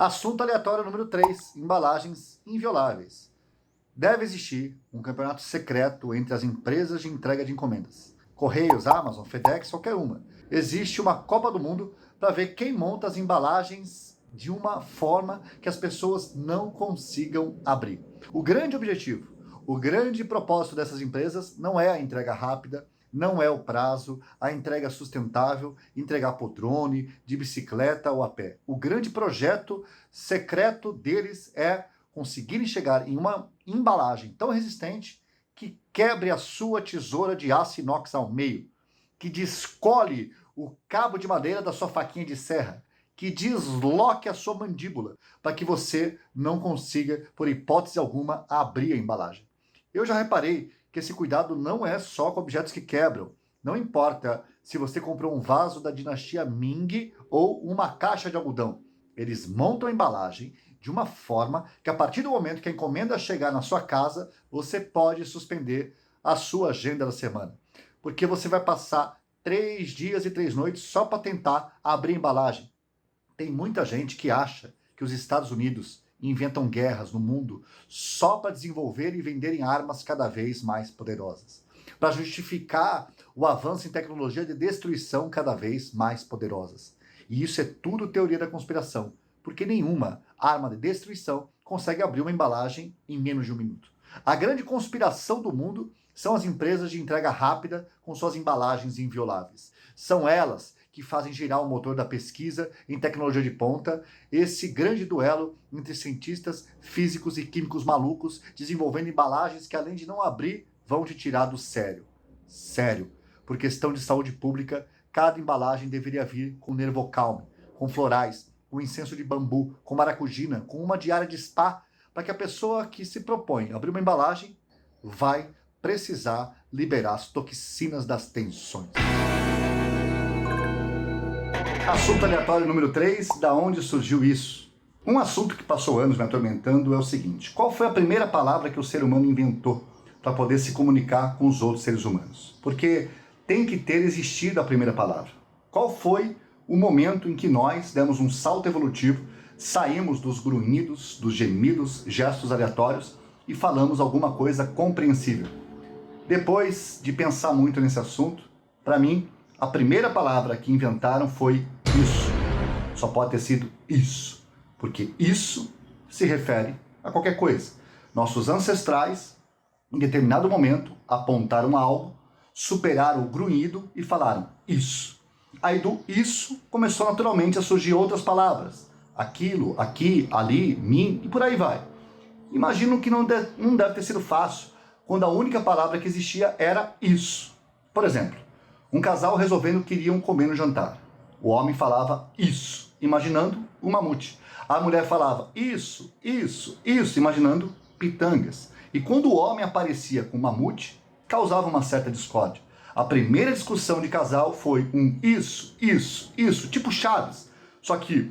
Assunto aleatório número 3, embalagens invioláveis. Deve existir um campeonato secreto entre as empresas de entrega de encomendas. Correios, Amazon, FedEx, qualquer uma. Existe uma Copa do Mundo para ver quem monta as embalagens de uma forma que as pessoas não consigam abrir. O grande objetivo, o grande propósito dessas empresas não é a entrega rápida, não é o prazo, a entrega sustentável, entregar por drone, de bicicleta ou a pé. O grande projeto secreto deles é conseguirem chegar em uma embalagem tão resistente que quebre a sua tesoura de aço inox ao meio, que descole o cabo de madeira da sua faquinha de serra, que desloque a sua mandíbula, para que você não consiga, por hipótese alguma, abrir a embalagem. Eu já reparei que esse cuidado não é só com objetos que quebram. Não importa se você comprou um vaso da dinastia Ming ou uma caixa de algodão. Eles montam a embalagem de uma forma que, a partir do momento que a encomenda chegar na sua casa, você pode suspender a sua agenda da semana. Porque você vai passar 3 dias e 3 noites só para tentar abrir a embalagem. Tem muita gente que acha que os Estados Unidos inventam guerras no mundo só para desenvolver e venderem armas cada vez mais poderosas, para justificar o avanço em tecnologia de destruição cada vez mais poderosas. E isso é tudo teoria da conspiração, porque nenhuma arma de destruição consegue abrir uma embalagem em menos de 1 minuto. A grande conspiração do mundo são as empresas de entrega rápida com suas embalagens invioláveis. São elas que fazem girar o motor da pesquisa em tecnologia de ponta, esse grande duelo entre cientistas, físicos e químicos malucos, desenvolvendo embalagens que, além de não abrir, vão te tirar do sério. Sério. Por questão de saúde pública, cada embalagem deveria vir com Nervocalme, com florais, com incenso de bambu, com maracujina, com uma diária de spa, para que a pessoa que se propõe a abrir uma embalagem vai precisar liberar as toxinas das tensões. Assunto aleatório número 3, da onde surgiu isso? Um assunto que passou anos me atormentando é o seguinte: qual foi a primeira palavra que o ser humano inventou para poder se comunicar com os outros seres humanos? Porque tem que ter existido a primeira palavra. Qual foi o momento em que nós demos um salto evolutivo, saímos dos grunhidos, dos gemidos, gestos aleatórios e falamos alguma coisa compreensível? Depois de pensar muito nesse assunto, para mim, a primeira palavra que inventaram foi isso. Só pode ter sido isso, porque isso se refere a qualquer coisa. Nossos ancestrais, em determinado momento, apontaram algo, superaram o grunhido e falaram isso. Aí do isso começou naturalmente a surgir outras palavras. Aquilo, aqui, ali, mim e por aí vai. Imagino que não deve ter sido fácil quando a única palavra que existia era isso. Por exemplo, um casal resolvendo que iriam comer no jantar. O homem falava isso, imaginando um mamute. A mulher falava isso, isso, isso, imaginando pitangas. E quando o homem aparecia com mamute, causava uma certa discórdia. A primeira discussão de casal foi um isso, tipo Chaves. Só que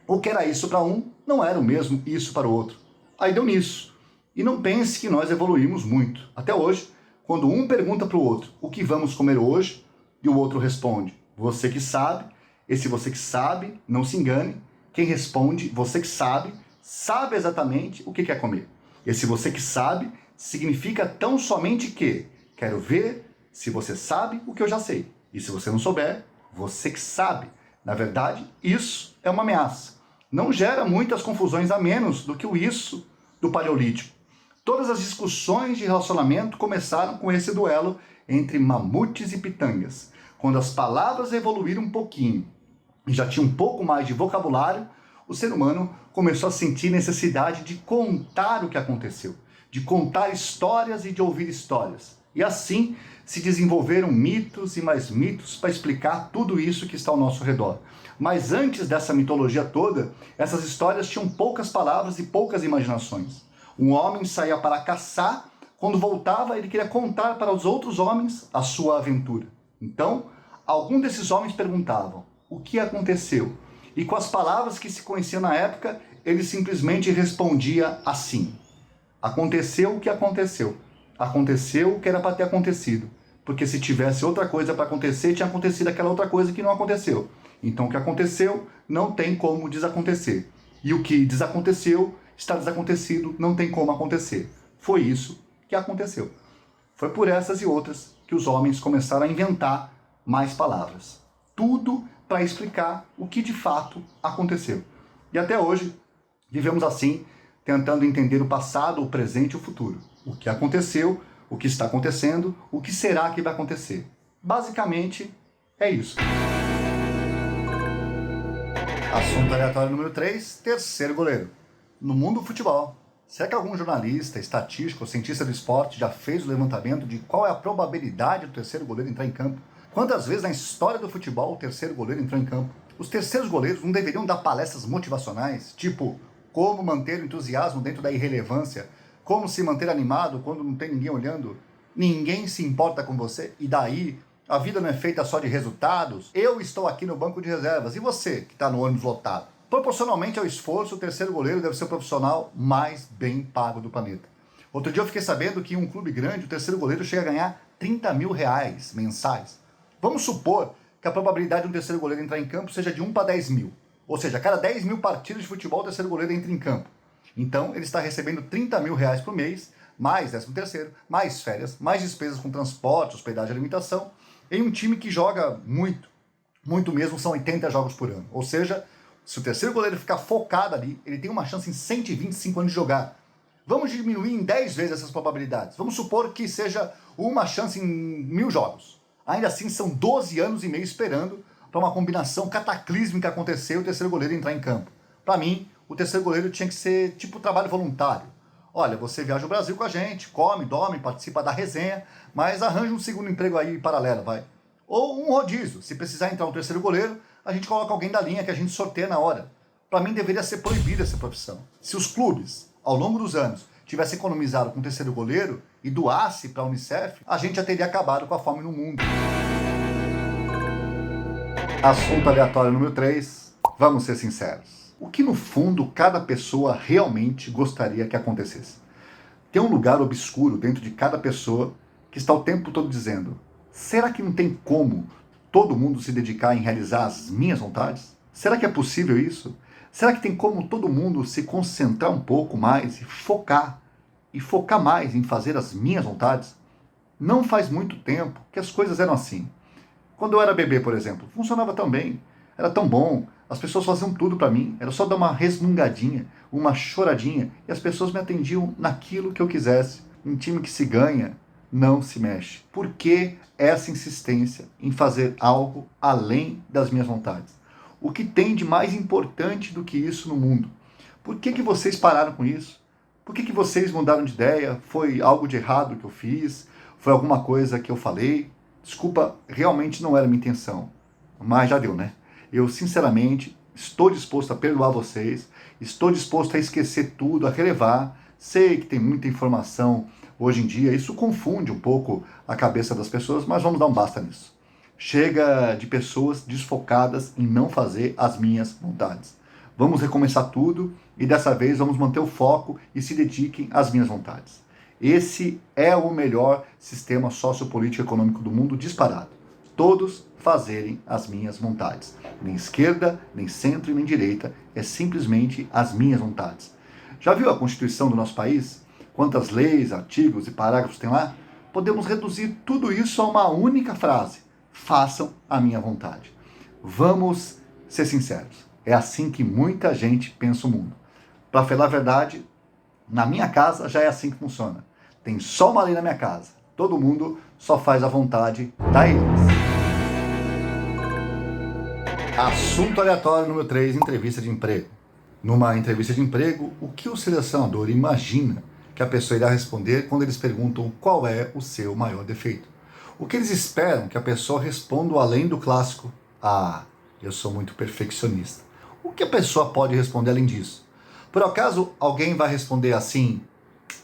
o que era isso para um não era o mesmo isso para o outro. Aí deu nisso. E não pense que nós evoluímos muito. Até hoje, quando um pergunta para o outro o que vamos comer hoje, e o outro responde, você que sabe. Esse você que sabe, não se engane. Quem responde, você que sabe exatamente o que quer comer. Esse você que sabe significa tão somente que quero ver se você sabe o que eu já sei. E se você não souber, você que sabe. Na verdade, isso é uma ameaça. Não gera muitas confusões a menos do que o isso do Paleolítico. Todas as discussões de relacionamento começaram com esse duelo entre mamutes e pitangas. Quando as palavras evoluíram um pouquinho e já tinha um pouco mais de vocabulário, o ser humano começou a sentir necessidade de contar o que aconteceu, de contar histórias e de ouvir histórias. E assim se desenvolveram mitos e mais mitos para explicar tudo isso que está ao nosso redor. Mas antes dessa mitologia toda, essas histórias tinham poucas palavras e poucas imaginações. Um homem saía para caçar, quando voltava ele queria contar para os outros homens a sua aventura. Então, algum desses homens perguntavam, o que aconteceu? E com as palavras que se conheciam na época, ele simplesmente respondia assim: aconteceu o que aconteceu. Aconteceu o que era para ter acontecido. Porque se tivesse outra coisa para acontecer, tinha acontecido aquela outra coisa que não aconteceu. Então o que aconteceu não tem como desacontecer. E o que desaconteceu está desacontecido, não tem como acontecer. Foi isso que aconteceu. Foi por essas e outras que os homens começaram a inventar mais palavras. Tudo para explicar o que de fato aconteceu. E até hoje vivemos assim, tentando entender o passado, o presente e o futuro. O que aconteceu, o que está acontecendo, o que será que vai acontecer. Basicamente, é isso. Assunto aleatório número 3, terceiro goleiro. No mundo do futebol, será que algum jornalista, estatístico ou cientista do esporte já fez o levantamento de qual é a probabilidade do terceiro goleiro entrar em campo? Quantas vezes na história do futebol o terceiro goleiro entrou em campo? Os terceiros goleiros não deveriam dar palestras motivacionais, tipo como manter o entusiasmo dentro da irrelevância, como se manter animado quando não tem ninguém olhando, ninguém se importa com você, e daí a vida não é feita só de resultados? Eu estou aqui no banco de reservas, e você que está no ônibus lotado? Proporcionalmente ao esforço, o terceiro goleiro deve ser o profissional mais bem pago do planeta. Outro dia eu fiquei sabendo que em um clube grande, o terceiro goleiro chega a ganhar R$30 mil mensais. Vamos supor que a probabilidade de um terceiro goleiro entrar em campo seja de 1 para 10 mil. Ou seja, a cada 10 mil partidas de futebol, o terceiro goleiro entra em campo. Então, ele está recebendo R$30 mil por mês, mais 13º, mais férias, mais despesas com transporte, hospedagem e alimentação, em um time que joga muito, muito mesmo, são 80 jogos por ano. Ou seja, se o terceiro goleiro ficar focado ali, ele tem uma chance em 125 anos de jogar. Vamos diminuir em 10 vezes essas probabilidades. Vamos supor que seja uma chance em 1000 jogos. Ainda assim, são 12 anos e meio esperando para uma combinação cataclísmica acontecer e o terceiro goleiro entrar em campo. Para mim, o terceiro goleiro tinha que ser tipo trabalho voluntário. Olha, você viaja o Brasil com a gente, come, dorme, participa da resenha, mas arranja um segundo emprego aí paralelo, vai. Ou um rodízio. Se precisar entrar um terceiro goleiro, a gente coloca alguém da linha que a gente sorteia na hora. Para mim, deveria ser proibida essa profissão. Se os clubes, ao longo dos anos, tivessem economizado com o terceiro goleiro e doasse para a Unicef, a gente já teria acabado com a fome no mundo. Assunto aleatório número 3. Vamos ser sinceros. O que no fundo cada pessoa realmente gostaria que acontecesse? Tem um lugar obscuro dentro de cada pessoa que está o tempo todo dizendo: será que não tem como todo mundo se dedicar em realizar as minhas vontades? Será que é possível isso? Será que tem como todo mundo se concentrar um pouco mais e focar mais em fazer as minhas vontades? Não faz muito tempo que as coisas eram assim. Quando eu era bebê, por exemplo, funcionava tão bem, era tão bom, as pessoas faziam tudo para mim, era só dar uma resmungadinha, uma choradinha, e as pessoas me atendiam naquilo que eu quisesse. Um time que se ganha não se mexe. Por que essa insistência em fazer algo além das minhas vontades? O que tem de mais importante do que isso no mundo? Por que vocês pararam com isso? Por que vocês mudaram de ideia? Foi algo de errado que eu fiz? Foi alguma coisa que eu falei? Desculpa, realmente não era minha intenção. Mas já deu, né? Eu, sinceramente, estou disposto a perdoar vocês, estou disposto a esquecer tudo, a relevar. Sei que tem muita informação hoje em dia, isso confunde um pouco a cabeça das pessoas, mas vamos dar um basta nisso. Chega de pessoas desfocadas em não fazer as minhas vontades. Vamos recomeçar tudo e dessa vez vamos manter o foco e se dediquem às minhas vontades. Esse é o melhor sistema sociopolítico e econômico do mundo disparado. Todos fazerem as minhas vontades. Nem esquerda, nem centro e nem direita. É simplesmente as minhas vontades. Já viu a Constituição do nosso país? Quantas leis, artigos e parágrafos tem lá? Podemos reduzir tudo isso a uma única frase. Façam a minha vontade. Vamos ser sinceros. É assim que muita gente pensa o mundo. Para falar a verdade, na minha casa já é assim que funciona. Tem só uma lei na minha casa. Todo mundo só faz a vontade da eles. Assunto aleatório número 3, entrevista de emprego. Numa entrevista de emprego, o que o selecionador imagina que a pessoa irá responder quando eles perguntam qual é o seu maior defeito? O que eles esperam que a pessoa responda além do clássico: ah, eu sou muito perfeccionista. O que a pessoa pode responder além disso? Por acaso alguém vai responder assim: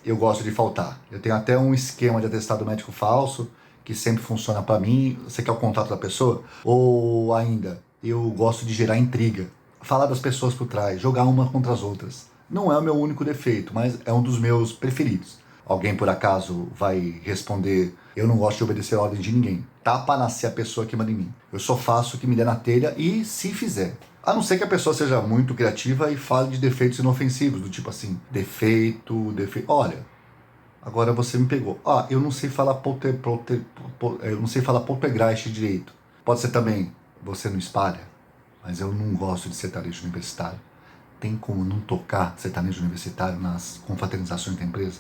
eu gosto de faltar. Eu tenho até um esquema de atestado médico falso que sempre funciona para mim. Você quer o contato da pessoa? Ou ainda, eu gosto de gerar intriga, falar das pessoas por trás, jogar uma contra as outras. Não é o meu único defeito, mas é um dos meus preferidos. Alguém por acaso vai responder: eu não gosto de obedecer ordem de ninguém. Tapa nascer a pessoa que manda em mim. Eu só faço o que me der na telha e, se fizer, A não ser que a pessoa seja muito criativa e fale de defeitos inofensivos, do tipo assim, defeito. Olha, agora você me pegou. Eu não sei falar eu não sei falar poltergeist direito. Pode ser também, você não espalha, mas eu não gosto de sertanejo universitário. Tem como não tocar sertanejo universitário nas confraternizações da empresa?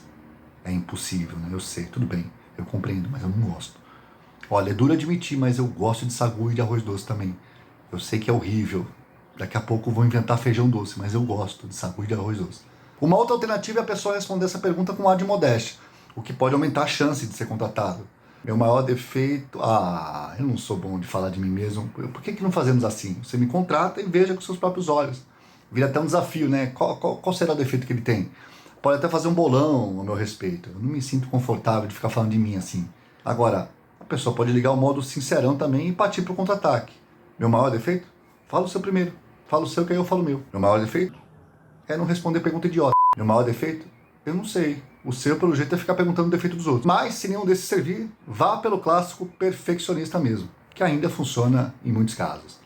É impossível, né? Eu sei, tudo bem, eu compreendo, mas eu não gosto. Olha, é duro admitir, mas eu gosto de sagu e de arroz doce também. Eu sei que é horrível. Daqui a pouco eu vou inventar feijão doce, mas eu gosto de sagu e de arroz doce. Uma outra alternativa é a pessoa responder essa pergunta com ar de modéstia, o que pode aumentar a chance de ser contratado. Meu maior defeito... eu não sou bom de falar de mim mesmo. Por que não fazemos assim? Você me contrata e veja com seus próprios olhos. Vira até um desafio, né? Qual será o defeito que ele tem? Pode até fazer um bolão a meu respeito. Eu não me sinto confortável de ficar falando de mim assim. Agora, a pessoa pode ligar o modo sincerão também e partir para o contra-ataque. Meu maior defeito? Fala o seu primeiro. Fala o seu que aí eu falo o meu. Meu maior defeito é não responder pergunta idiota. Meu maior defeito? Eu não sei. O seu, pelo jeito, é ficar perguntando o defeito dos outros. Mas, se nenhum desses servir, vá pelo clássico perfeccionista mesmo, que ainda funciona em muitos casos.